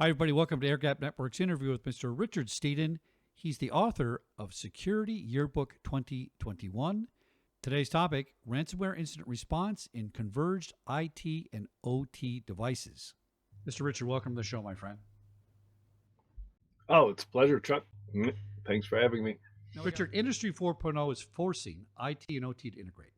Hi, everybody. Welcome to Airgap Network's interview with Mr. Richard Stiennon. He's the author of Security Yearbook 2021. Today's topic, ransomware incident response in converged IT and OT devices. Mr. Richard, welcome to the show, my friend. Oh, it's a pleasure, Chuck. Thanks for having me. Now, Richard, Industry 4.0 is forcing IT and OT to integrate.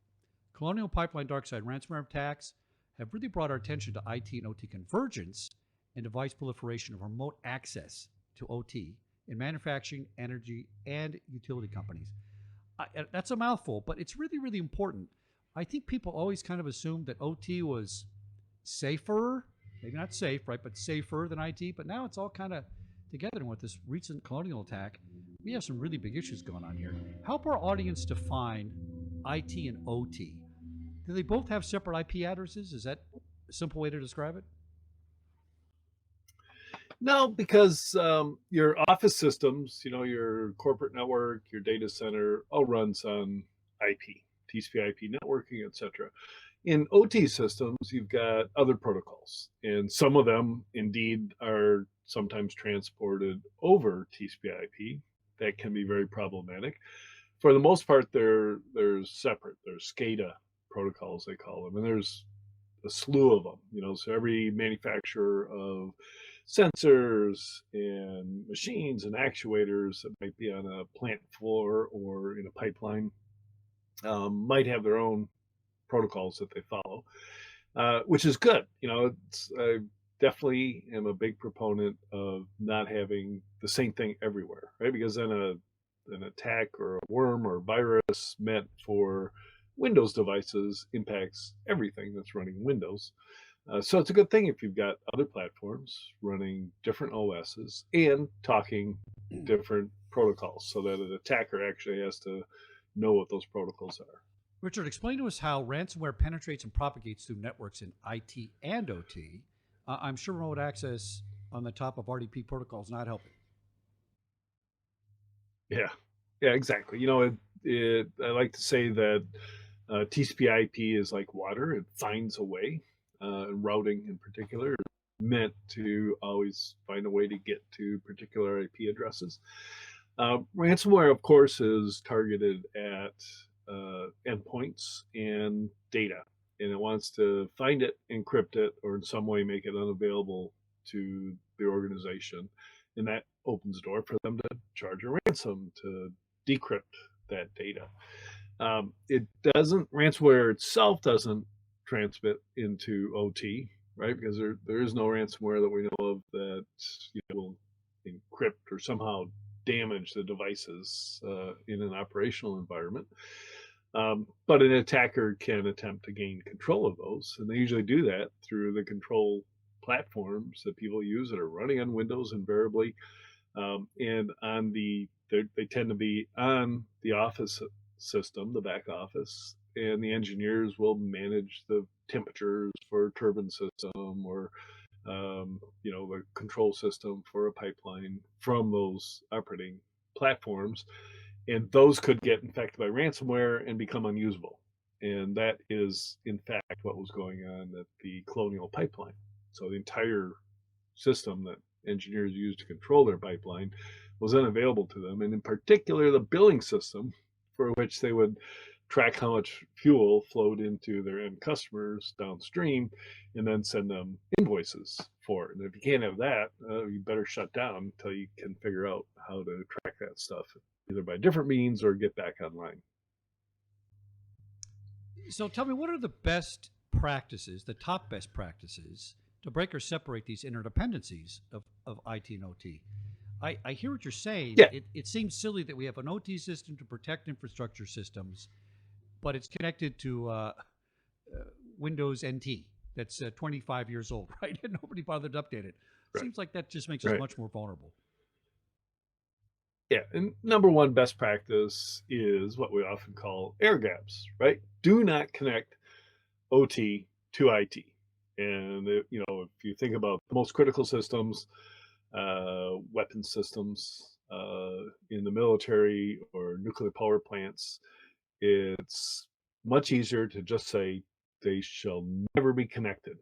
Colonial Pipeline Darkseid ransomware attacks have really brought our attention to IT and OT convergence and device proliferation of remote access to OT in manufacturing, energy, and utility companies. That's a mouthful, but it's really, really important. I think people always kind of assumed that OT was safer, maybe not safe, right, but safer than IT, but now it's all kind of together. And with this recent Colonial attack, we have some really big issues going on here. Help our audience define IT and OT. Do they both have separate IP addresses? Is that a simple way to describe it? No, because your office systems, your corporate network, your data center, all runs on IP, TCP/IP networking, etc. In OT systems, you've got other protocols, and some of them indeed are sometimes transported over TCP/IP. That can be very problematic. For the most part, they're separate. There's SCADA protocols, they call them, and there's a slew of them. So every manufacturer of sensors and machines and actuators that might be on a plant floor or in a pipeline might have their own protocols that they follow, which is good. I definitely am a big proponent of not having the same thing everywhere, right? Because then an attack or a worm or virus meant for Windows devices impacts everything that's running Windows. So it's a good thing if you've got other platforms running different OSs and talking different protocols so that an attacker actually has to know what those protocols are. Richard, explain to us how ransomware penetrates and propagates through networks in IT and OT. I'm sure remote access on the top of RDP protocols not helping. Yeah, exactly. I like to say that TCP/IP is like water; it finds a way. Routing in particular is meant to always find a way to get to particular IP addresses. Ransomware, of course, is targeted at endpoints and data, and it wants to find it, encrypt it, or in some way make it unavailable to the organization. And that opens the door for them to charge a ransom to decrypt that data. Ransomware itself doesn't transmit into OT, right? Because there is no ransomware that we know of that will encrypt or somehow damage the devices in an operational environment. But an attacker can attempt to gain control of those, and they usually do that through the control platforms that people use that are running on Windows invariably, and they tend to be on the office system, the back office, and the engineers will manage the temperatures for a turbine system or the control system for a pipeline from those operating platforms, and those could get infected by ransomware and become unusable. And that is, in fact, what was going on at the Colonial Pipeline. So the entire system that engineers used to control their pipeline was unavailable to them, and in particular, the billing system for which they would track how much fuel flowed into their end customers downstream and then send them invoices for it. And if you can't have that, you better shut down until you can figure out how to track that stuff, either by different means or get back online. So tell me, what are the best practices, the top best practices, to break or separate these interdependencies of IT and OT? I hear what you're saying. Yeah. It seems silly that we have an OT system to protect infrastructure systems, but it's connected to Windows NT that's 25 years old, right? And nobody bothered to update it. Right. Seems like that just makes us much more vulnerable. Yeah, and number one best practice is what we often call air gaps, right? Do not connect OT to IT. And if you think about the most critical systems, weapon systems in the military or nuclear power plants, it's much easier to just say they shall never be connected.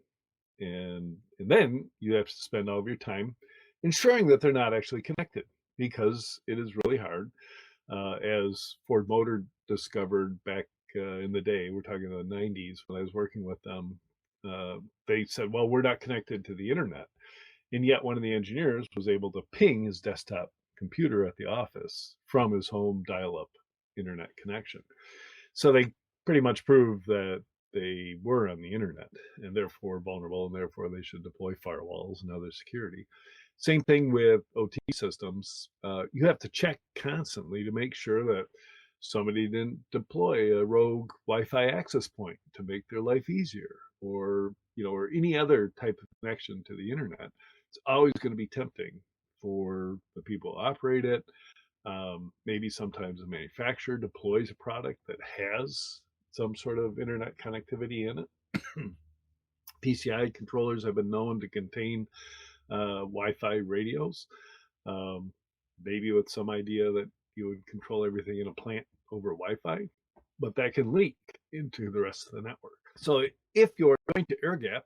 and then you have to spend all of your time ensuring that they're not actually connected, because it is really hard. As Ford Motor discovered back in the day, we're talking the 90s when I was working with them, they said, well, we're not connected to the internet. And yet one of the engineers was able to ping his desktop computer at the office from his home dial-up internet connection. So they pretty much proved that they were on the internet and therefore vulnerable, and therefore they should deploy firewalls and other security. Same thing with OT systems. You have to check constantly to make sure that somebody didn't deploy a rogue Wi-Fi access point to make their life easier, or or any other type of connection to the internet. It's always going to be tempting for the people who operate it. Maybe sometimes a manufacturer deploys a product that has some sort of internet connectivity in it. PCI controllers have been known to contain Wi-Fi radios, um, maybe with some idea that you would control everything in a plant over Wi-Fi, but that can leak into the rest of the network. So if you're going to Airgap,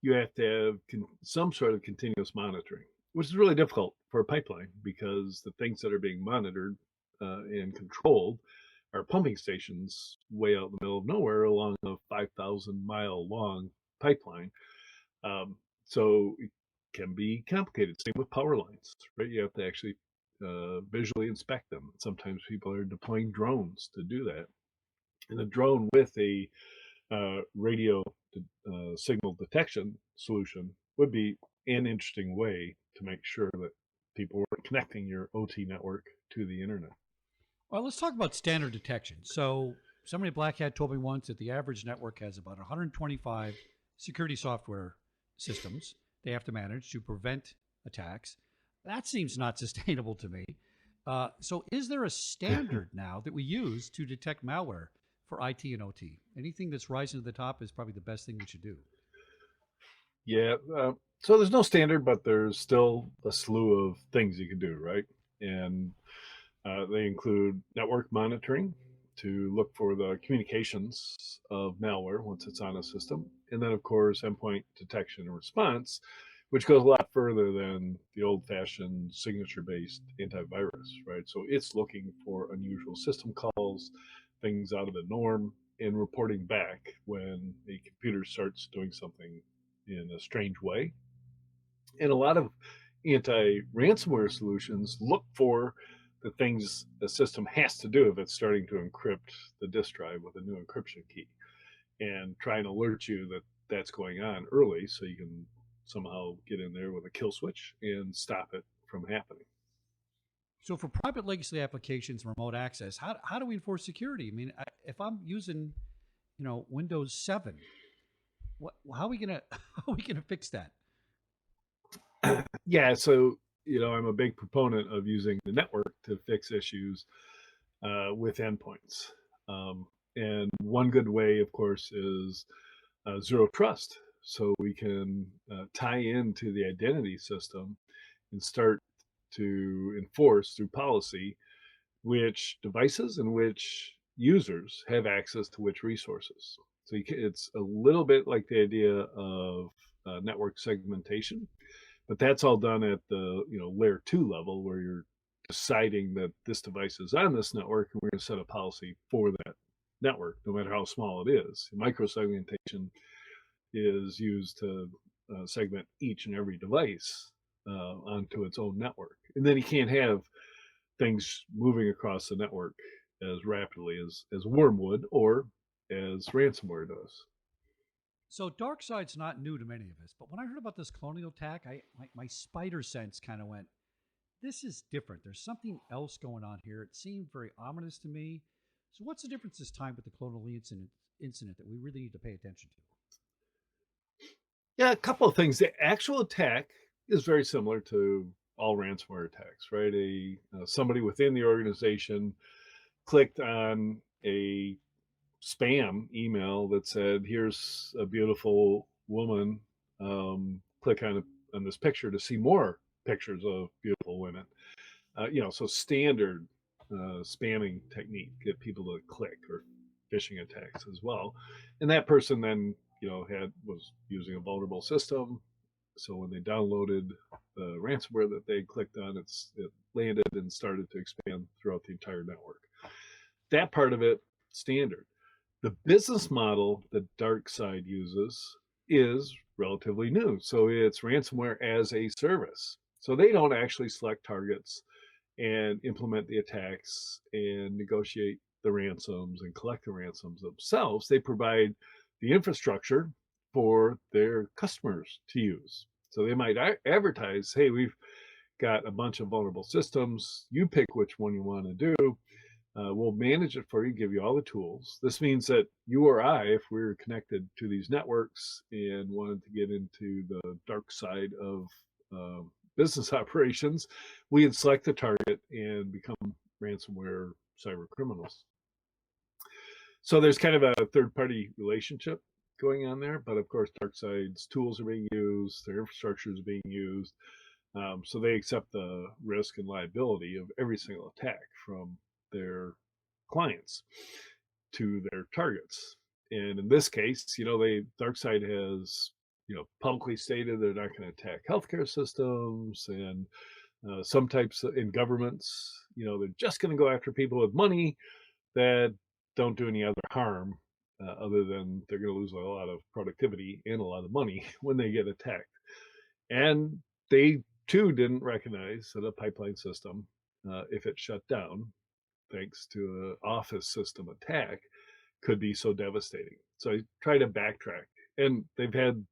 you have to have some sort of continuous monitoring, which is really difficult for a pipeline, because the things that are being monitored and controlled are pumping stations way out in the middle of nowhere along a 5,000-mile long pipeline. So it can be complicated. Same with power lines, right? You have to actually visually inspect them. Sometimes people are deploying drones to do that. And a drone with a radio signal detection solution would be an interesting way to make sure that people were connecting your OT network to the internet. Well, let's talk about standard detection. So, somebody at Black Hat told me once that the average network has about 125 security software systems they have to manage to prevent attacks. That seems not sustainable to me. So, is there a standard now that we use to detect malware for IT and OT? Anything that's rising to the top is probably the best thing we should do. Yeah. So there's no standard, but there's still a slew of things you can do, right? And they include network monitoring to look for the communications of malware once it's on a system. And then, of course, endpoint detection and response, which goes a lot further than the old fashioned signature based antivirus, right? So it's looking for unusual system calls, things out of the norm, and reporting back when a computer starts doing something in a strange way. And a lot of anti-ransomware solutions look for the things the system has to do if it's starting to encrypt the disk drive with a new encryption key, and try and alert you that that's going on early so you can somehow get in there with a kill switch and stop it from happening. So, for private legacy applications, remote access, how do we enforce security? I mean, if I'm using, Windows 7, how are we gonna how are we gonna fix that? Yeah, so I'm a big proponent of using the network to fix issues with endpoints. Um, and one good way, of course, is zero trust. So we can tie into the identity system and start to enforce through policy which devices and which users have access to which resources. So it's a little bit like the idea of network segmentation, but that's all done at the layer 2 level, where you're deciding that this device is on this network, and we're going to set a policy for that network, no matter how small it is. Microsegmentation is used to segment each and every device onto its own network, and then you can't have things moving across the network as rapidly as Wormwood or as ransomware does. So, Darkseid's not new to many of us, but when I heard about this colonial attack, my spider sense kind of went, "This is different. There's something else going on here." It seemed very ominous to me. So, what's the difference this time with the colonial incident that we really need to pay attention to? Yeah, a couple of things. The actual attack is very similar to all ransomware attacks, right? Somebody within the organization clicked on a spam email that said, "Here's a beautiful woman. Click on this picture to see more pictures of beautiful women." So standard spamming technique, get people to click, or phishing attacks as well. And that person then was using a vulnerable system. So when they downloaded the ransomware that they clicked on, it landed and started to expand throughout the entire network. That part of it, standard. The business model that Darkseid uses is relatively new. So it's ransomware as a service. So they don't actually select targets and implement the attacks and negotiate the ransoms and collect the ransoms themselves. They provide the infrastructure for their customers to use. So they might advertise, hey, we've got a bunch of vulnerable systems. You pick which one you want to do. We'll manage it for you, give you all the tools. This means that you or I, if we're connected to these networks and wanted to get into the dark side of business operations, we can select the target and become ransomware cyber criminals. So there's kind of a third-party relationship going on there, but of course, Darkseid's tools are being used, their infrastructure is being used, so they accept the risk and liability of every single attack from their clients to their targets. And in this case, Darkseid has publicly stated they're not going to attack healthcare systems and some types in governments. They're just going to go after people with money that don't do any other harm, other than they're going to lose a lot of productivity and a lot of money when they get attacked. And they too didn't recognize that a pipeline system, if it shut down, thanks to an office system attack, could be so devastating. So I try to backtrack, and they've had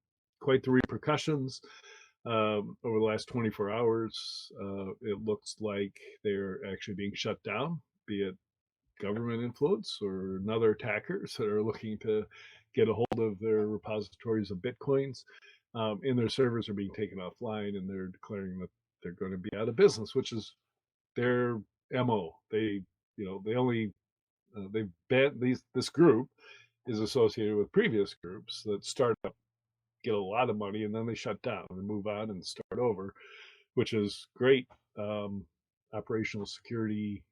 quite the repercussions over the last 24 hours. It looks like they're actually being shut down, be it government influence or another attackers that are looking to get a hold of their repositories of bitcoins, and their servers are being taken offline, and they're declaring that they're going to be out of business, which is their MO. This group is associated with previous groups that start up, get a lot of money, and then they shut down and move on and start over, which is great operational security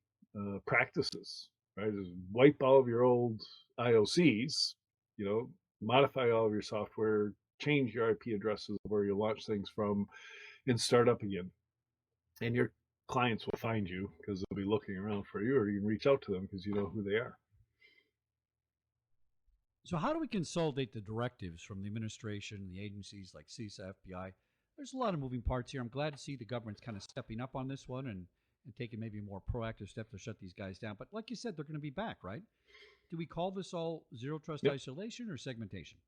practices, right? Is wipe all of your old IOCs, modify all of your software, change your IP addresses where you launch things from, and start up again. And your clients will find you because they'll be looking around for you, or you can reach out to them because you know who they are. So how do we consolidate the directives from the administration, the agencies like CISA, FBI? There's a lot of moving parts here. I'm glad to see the government's kind of stepping up on this one and taking maybe a more proactive step to shut these guys down. But like you said, they're going to be back, right? Do we call this all zero trust isolation or segmentation?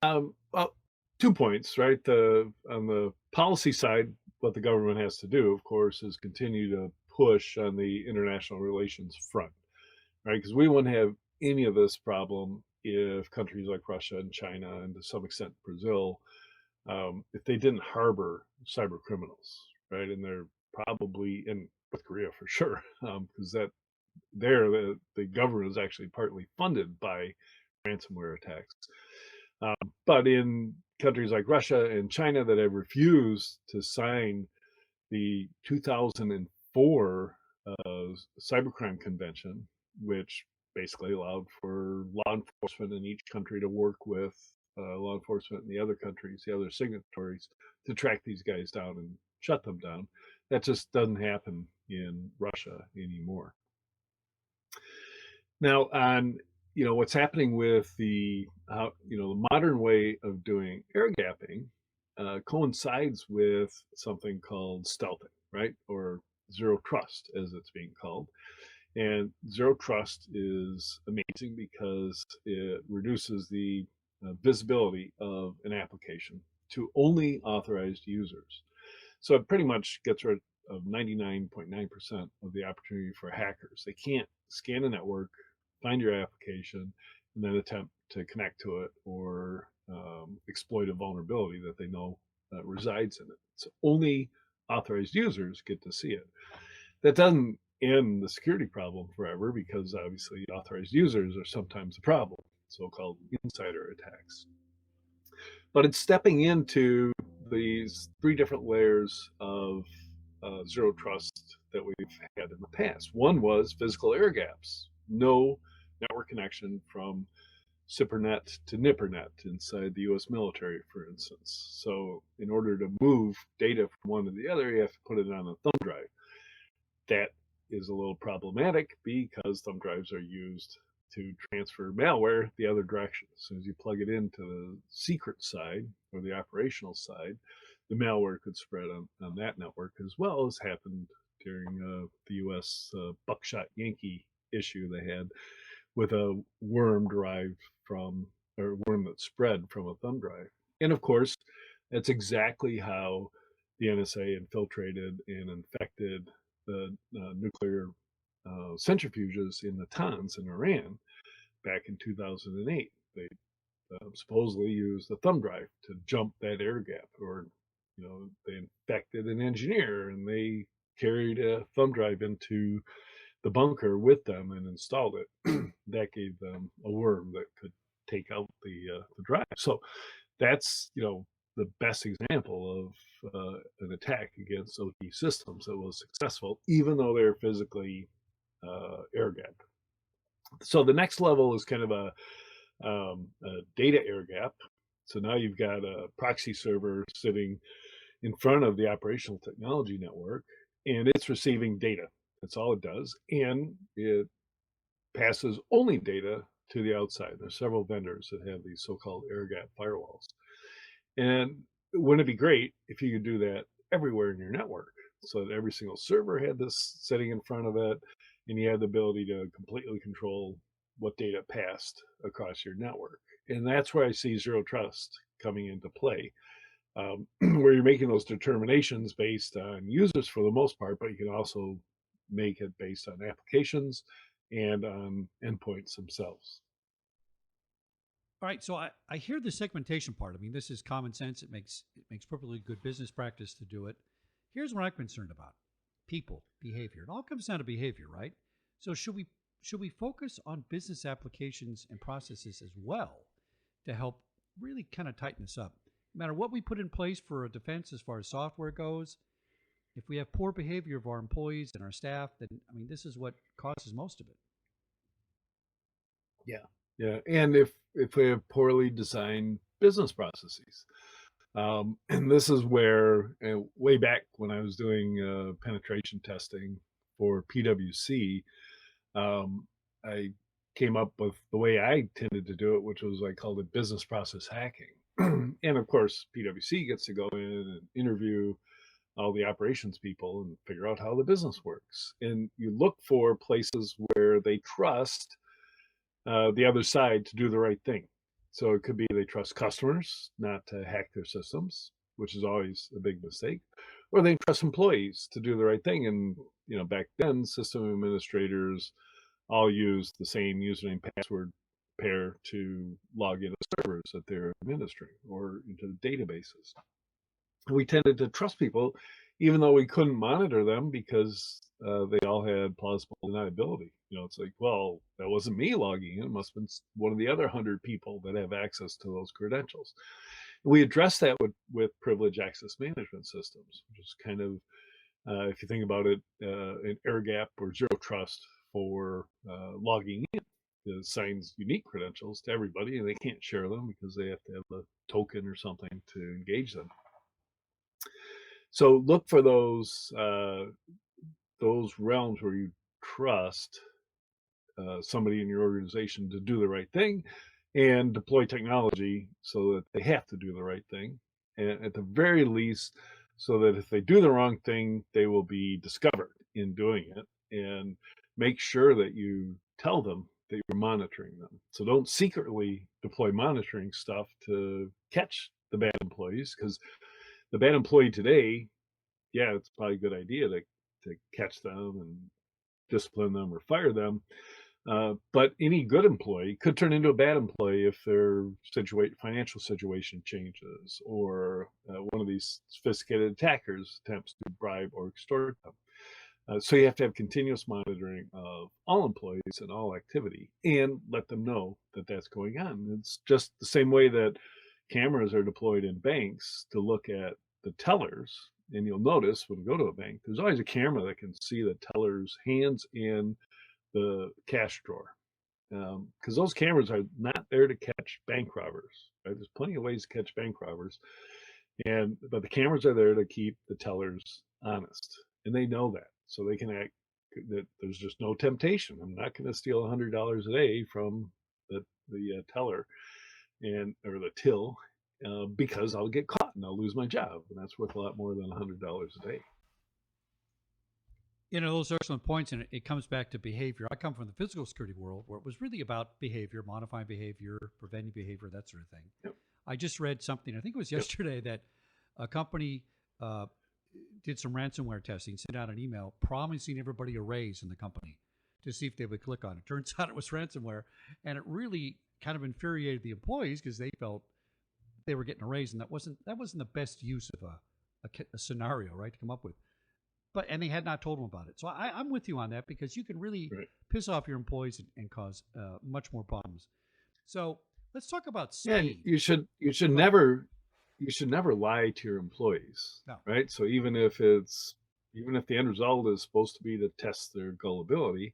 Well, 2 points, right? On the policy side, what the government has to do, of course, is continue to push on the international relations front, right? Because we wouldn't have any of this problem if countries like Russia and China, and to some extent Brazil, if they didn't harbor cyber criminals, right? And they're probably in North Korea for sure, because the government is actually partly funded by ransomware attacks. But in countries like Russia and China that have refused to sign the 2004 Cybercrime Convention, which basically allowed for law enforcement in each country to work with law enforcement in the other countries, the other signatories, to track these guys down and shut them down. That just doesn't happen in Russia anymore. Now, on what's happening with the modern way of doing air gapping coincides with something called stealthing, right? Or zero trust, as it's being called. And zero trust is amazing because it reduces the visibility of an application to only authorized users. So it pretty much gets rid of 99.9% of the opportunity for hackers. They can't scan a network, find your application, and then attempt to connect to it or exploit a vulnerability that they know resides in it. So only authorized users get to see it. That doesn't end the security problem forever, because obviously authorized users are sometimes the problem, so-called insider attacks. But it's stepping into these 3 different layers of zero trust that we've had in the past. One was physical air gaps. No network connection from SIPRNet to NIPRNet inside the US military, for instance. So in order to move data from one to the other, you have to put it on a thumb drive. That is a little problematic because thumb drives are used to transfer malware the other direction. As soon as you plug it into the secret side or the operational side, the malware could spread on that network, as well as happened during the US buckshot Yankee issue they had with a worm derived from, or worm that spread from a thumb drive. And of course, that's exactly how the NSA infiltrated and infected the nuclear centrifuges in Natanz in Iran back in 2008. They supposedly used the thumb drive to jump that air gap, or they infected an engineer and they carried a thumb drive into the bunker with them and installed it. That gave them a worm that could take out the drive. So that's the best example of an attack against OT systems that was successful, even though they're physically air gap. So the next level is kind of a data air gap. So now you've got a proxy server sitting in front of the operational technology network, and it's receiving data. That's all it does. And it passes only data to the outside. There's several vendors that have these so-called air gap firewalls. And wouldn't it be great if you could do that everywhere in your network, so that every single server had this sitting in front of it, and you had the ability to completely control what data passed across your network. And that's where I see zero trust coming into play, where you're making those determinations based on users for the most part, but you can also make it based on applications and on endpoints themselves. All right, so I hear the segmentation part. I mean, this is common sense. It makes perfectly good business practice to do it. Here's what I'm concerned about: people, behavior. It all comes down to behavior, right? So should we focus on business applications and processes as well to help really kind of tighten this up? No matter what we put in place for a defense as far as software goes, if we have poor behavior of our employees and our staff, then I mean, this is what causes most of it. Yeah, and if we have poorly designed business processes, and this is where way back when I was doing penetration testing for PwC, I came up with the way I tended to do it, which was I called it business process hacking. And of course, PwC gets to go in and interview all the operations people and figure out how the business works. And you look for places where they trust the other side to do the right thing. So it could be they trust customers not to hack their systems, which is always a big mistake, or they trust employees to do the right thing. And back then, system administrators all used the same username password pair to log into servers that they're administering or into the databases. We tended to trust people, even though we couldn't monitor them because they all had plausible deniability. It's like, well, that wasn't me logging in. It must have been one of the other 100 people that have access to those credentials. We addressed that with privilege access management systems, which is kind of, if you think about it, an air gap or zero trust for logging in. It assigns unique credentials to everybody, and they can't share them because they have to have a token or something to engage them. So look for those realms where you trust somebody in your organization to do the right thing, and deploy technology so that they have to do the right thing, and at the very least, so that if they do the wrong thing, they will be discovered in doing it, and make sure that you tell them that you're monitoring them. So don't secretly deploy monitoring stuff to catch the bad employees, because the bad employee today, yeah, it's probably a good idea to catch them and discipline them or fire them. But any good employee could turn into a bad employee if their financial situation changes, or one of these sophisticated attackers attempts to bribe or extort them. So you have to have continuous monitoring of all employees and all activity, and let them know that that's going on. It's just the same way that cameras are deployed in banks to look at the tellers. And you'll notice when you go to a bank, there's always a camera that can see the teller's hands in the cash drawer. because those cameras are not there to catch bank robbers. Right? There's plenty of ways to catch bank robbers, but the cameras are there to keep the tellers honest, and they know that, so they can act that there's just no temptation. I'm not going to steal $100 a day from the teller or the till because I'll get caught and I'll lose my job, and that's worth a lot more than $100 a day. Those are excellent points, and it comes back to behavior. I come from the physical security world where it was really about behavior, modifying behavior, preventing behavior, that sort of thing. Yep. I just read something, I think it was yesterday, that a company did some ransomware testing, sent out an email promising everybody a raise in the company to see if they would click on it. Turns out it was ransomware, and it really kind of infuriated the employees because they felt they were getting a raise, and that wasn't the best use of a scenario, right, to come up with. And they had not told them about it. So I'm with you on that, because you can really piss off your employees and cause much more problems. So let's talk about speed. Yeah, you should never lie to your employees, no. Right? So even if the end result is supposed to be to test their gullibility,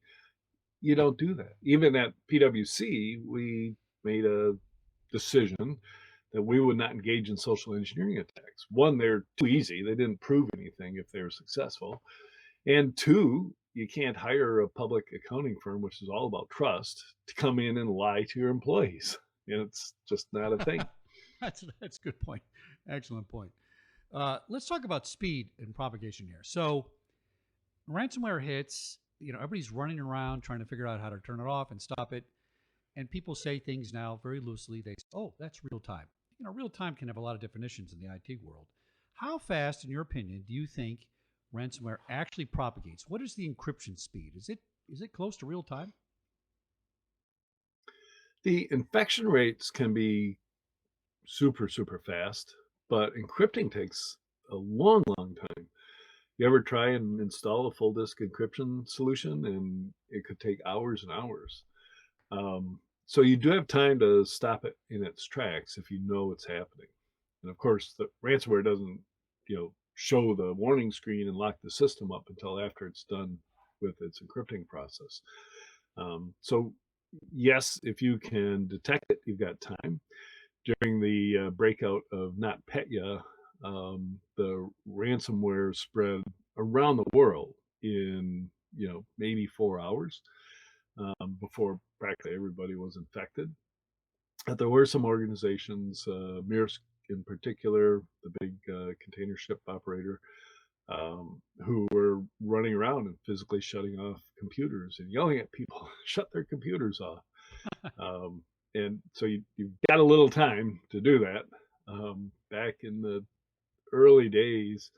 you don't do that. Even at PwC, we made a decision that we would not engage in social engineering attacks. One, they're too easy. They didn't prove anything if they were successful. And two, you can't hire a public accounting firm, which is all about trust, to come in and lie to your employees. It's just not a thing. That's a good point. Excellent point. Let's talk about speed and propagation here. So ransomware hits, everybody's running around trying to figure out how to turn it off and stop it. And people say things now very loosely. They say, oh, that's real time. Real time can have a lot of definitions in the IT world. How fast, in your opinion, do you think ransomware actually propagates? What is the encryption speed? Is it close to real time? The infection rates can be super, super fast, but encrypting takes a long, long time. You ever try and install a full disk encryption solution, and it could take hours and hours. So you do have time to stop it in its tracks if you know it's happening. And of course, the ransomware doesn't, show the warning screen and lock the system up until after it's done with its encrypting process. So yes, if you can detect it, you've got time. During the breakout of NotPetya, the ransomware spread around the world in maybe 4 hours before practically everybody was infected. But there were some organizations, Maersk in particular, the big container ship operator, who were running around and physically shutting off computers and yelling at people, shut their computers off. And so you've got a little time to do that. Back in the early days,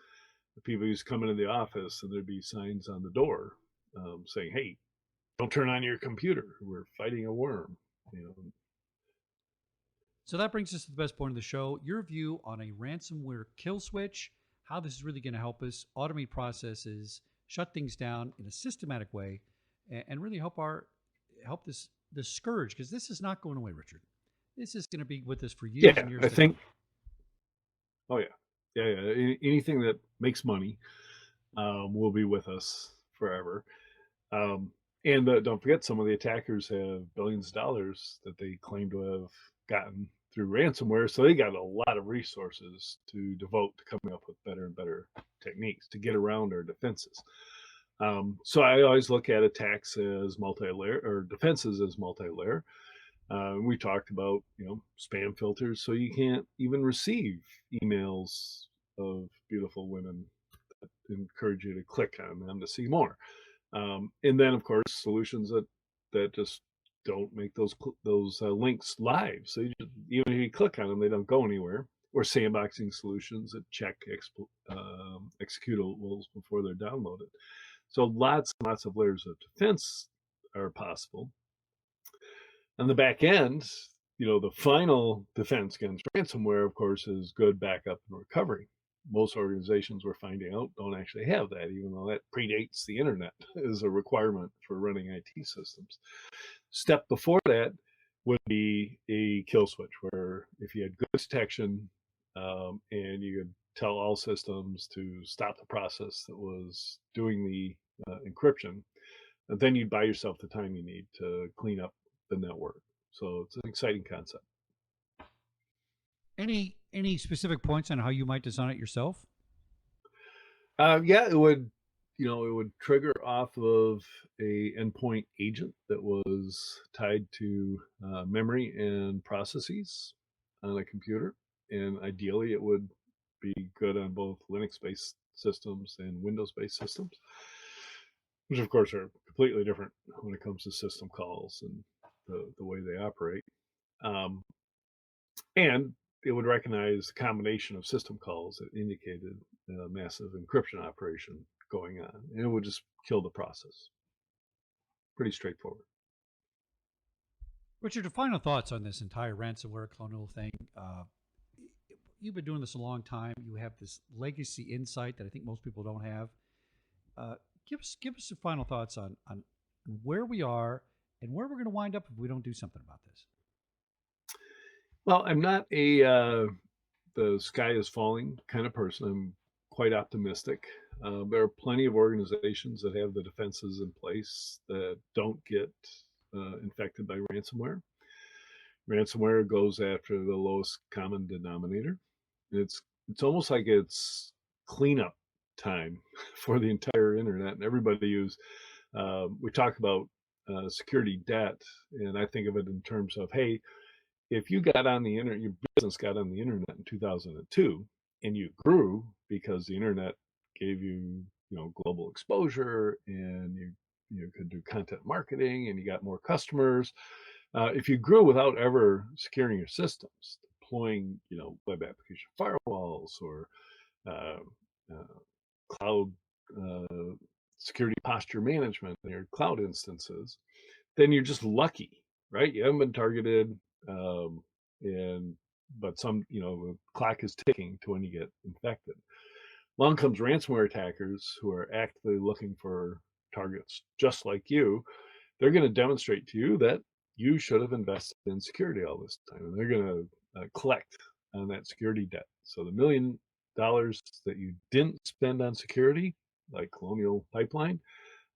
the people used to come into the office and there'd be signs on the door saying, hey, don't turn on your computer. We're fighting a worm. So that brings us to the best point of the show, your view on a ransomware kill switch, how this is really going to help us automate processes, shut things down in a systematic way, and really help this scourge, because this is not going away, Richard. This is going to be with us for years and years. I think. Oh yeah. Anything that makes money will be with us forever. And don't forget, some of the attackers have billions of dollars that they claim to have gotten through ransomware, so they got a lot of resources to devote to coming up with better and better techniques to get around our defenses. So I always look at attacks as multi-layer, or defenses as multi-layer. We talked about spam filters, so you can't even receive emails of beautiful women that encourage you to click on them to see more. And then, of course, solutions that just don't make those links live. So even if you click on them, they don't go anywhere. Or sandboxing solutions that check executables before they're downloaded. So lots and lots of layers of defense are possible. On the back end, the final defense against ransomware, of course, is good backup and recovery. Most organizations we're finding out don't actually have that, even though that predates the internet as a requirement for running IT systems. Step before that would be a kill switch, where if you had good detection and you could tell all systems to stop the process that was doing the encryption, then you'd buy yourself the time you need to clean up the network. So it's an exciting concept. Any specific points on how you might design it yourself? Yeah, it would, it would trigger off of a endpoint agent that was tied to memory and processes on a computer, and ideally it would be good on both Linux-based systems and Windows-based systems, which of course are completely different when it comes to system calls and the way they operate. Um, and it would recognize a combination of system calls that indicated a massive encryption operation going on, and it would just kill the process. Pretty straightforward. Richard, your final thoughts on this entire ransomware colonial thing? You've been doing this a long time. You have this legacy insight that I think most people don't have. Uh, give us your final thoughts on where we are and where we're going to wind up if we don't do something about this. Well, I'm not a the sky is falling kind of person. I'm quite optimistic. There are plenty of organizations that have the defenses in place that don't get infected by ransomware. Ransomware goes after the lowest common denominator. It's almost like it's cleanup time for the entire internet, and everybody who's we talk about security debt, and I think of it in terms of, hey, if you got on the internet, your business got on the internet in 2002, and you grew because the internet gave you, global exposure, and you could do content marketing, and you got more customers. If you grew without ever securing your systems, deploying, web application firewalls or uh, uh, cloud uh, security posture management in your cloud instances, then you're just lucky, right? You haven't been targeted, um, and but the clock is ticking to when you get infected. Along comes ransomware attackers who are actively looking for targets just like you. They're going to demonstrate to you that you should have invested in security all this time, and they're going to collect on that security debt. So the $1 million that you didn't spend on security, like Colonial Pipeline,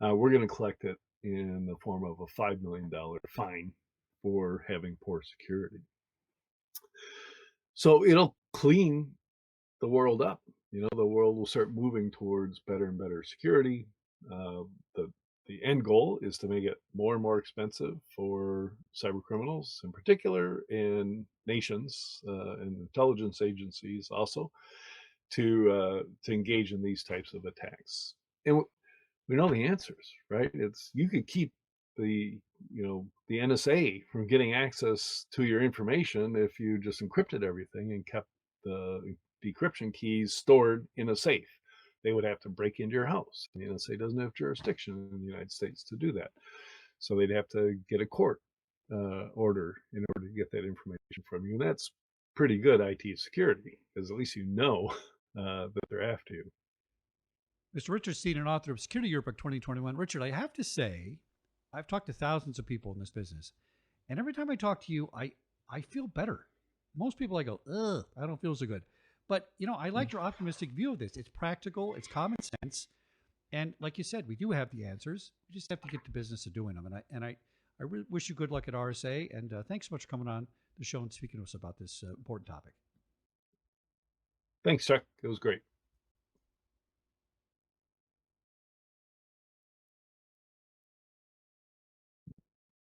we're going to collect it in the form of a $5 million fine for having poor security. So it'll clean the world up. The world will start moving towards better and better security. The the end goal is to make it more and more expensive for cyber criminals in particular, and nations and intelligence agencies also to engage in these types of attacks. And we know the answers, right? It's you could keep the the NSA from getting access to your information if you just encrypted everything and kept the decryption keys stored in a safe. They would have to break into your house. The NSA doesn't have jurisdiction in the United States to do that, so they'd have to get a court order in order to get that information from you. And that's pretty good IT security, because at least that they're after you. Mr. Richard Stiennon, author of Security Yearbook 2021. Richard, I have to say, I've talked to thousands of people in this business, and every time I talk to you, I feel better. Most people I go, ugh, I don't feel so good. But, I like your optimistic view of this. It's practical, it's common sense, and like you said, we do have the answers. We just have to get to business of doing them. And I really wish you good luck at RSA, and thanks so much for coming on the show and speaking to us about this important topic. Thanks, Chuck. It was great.